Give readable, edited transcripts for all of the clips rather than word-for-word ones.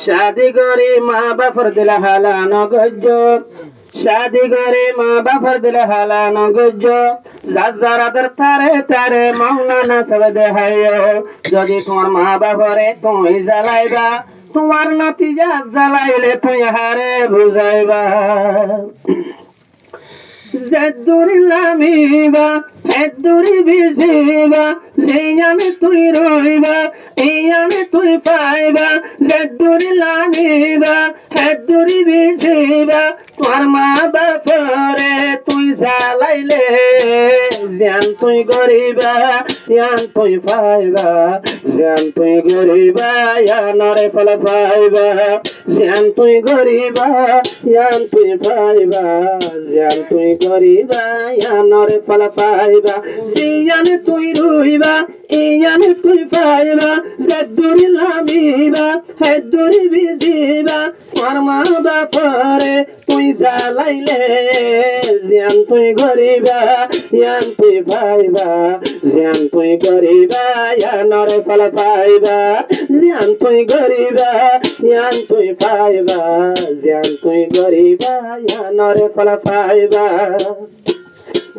शादी करे माँ बापर दिल हाला न गज्जो शादी करे माँ बापर दिल हाला न गज्जो जारादर तारे तारे माउना ना सब देहायो যদি তোমার মা বাপরে তুমি জ্বালাইবা তোমার নতিজা জ্বালাইলে তুই হারে বুঝাইবা জেদুরি লামিবা হেদুরি বিজিবা যেইয়ানে তুই রইবা এইয়ানে তুই পাইবা জেদুরি লামিবা হেদুরি বিজিবা তোর মা বাপরে তুই জ্বালাইলে জান তুই গরিবা ইয়ান তুই পাইবা জান তুই গরিবা ইয়ানরে ফল পাইবা জান তুই গরিবা ইয়ান তুই পাইবা জান তুই গরিবা ইয়ানরে ফল পাইবা সিয়ানে তুই রইবা ইয়ানে তুই পাইবা জেদুরি লামিবা হেদুরি বিজিবা তোর মা বাপরে তুই জ্বালাইলে জান তুই গরিবা ইয়ান তুই পাইবা জান তুই গরিবা ইয়ানরে ফল পাইবা জান তুই গরিবা ইয়ান তুই পাইবা জান তুই গরিবা ইয়ানরে ফল পাইবা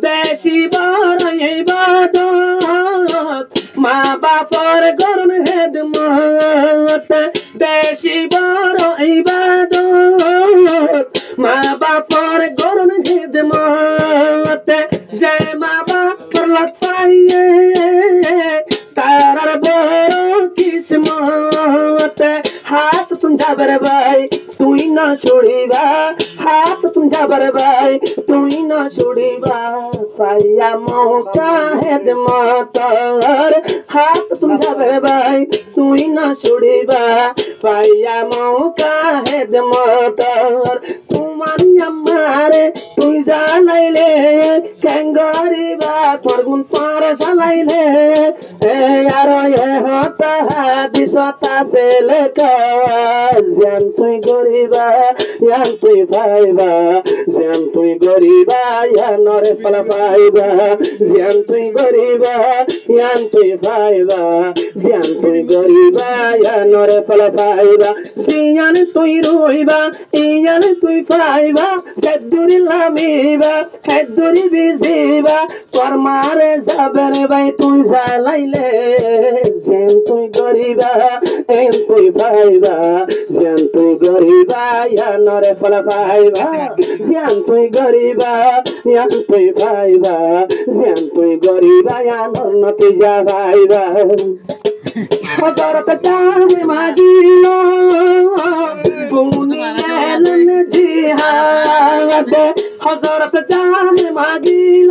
বেশি বড় ইবাদত মা বাপর করুন খেদমত বেশি বড় ইবাদত মা বাপর করুন খেদমত যে মা বাপর পাইয়ে তার বড় কিসমত হাত তুম যাবার ভাই তুই না ছড়িবা হাত তুম যাবার ভাই তুই না ছড়িবা পাইয়া মৌকা হেদমতর হাত তুম যাবার ভাই তুই না ছড়িবা পাইয়া মৌকা হেদমতর তোমার আমারে তুই জানাইলে কেঙ্গরিবা তোর গুণ পার চালাইলে আর এ হতা দিশতা সেলে জান তুই গরিবা ইয়ান তুই পাইবা জান তুই গরিবা ইয়ানরে ফল পাইবা জান তুই গরিবা ইয়ান তুই পাইবা জান তুই গরিবা ইয়ানরে ফল পাইবা সিয়ান তুই রইবা ইয়ান তুই পাইবা জেদুরি লামিবা হেদুরি বিজিবা তোর মারে যাবের ভাই তুই জ্বালাইলে জান তুই গরিবা এন তুই পাইবা জান তুই গরিবা ইয়ানরে ফল পাইবা জান তুই গরিবা ইয়ান তুই পাইবা জান তুই গরিবা ইয়ানর নতিজা পাইবা হযরত চাঁদ মাজিল বুনিয়ান জিহাদ হযরত চাঁদ মাজিল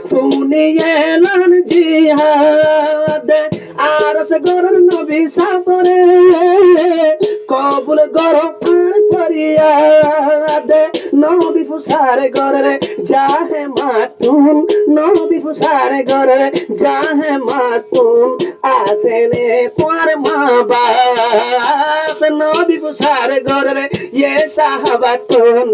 বুনিয়ান জিহাদ আরশ গরর নবী সাফরে কবুল গর ফরিয়াদ নবী ফুসারে গরে যাহে মাতুন নবী ফুসারে গরে যাহে মাতুন আসেনে তোর মা বাপ নবী ফুসারে গরে ইয়ে সাহাবাতুন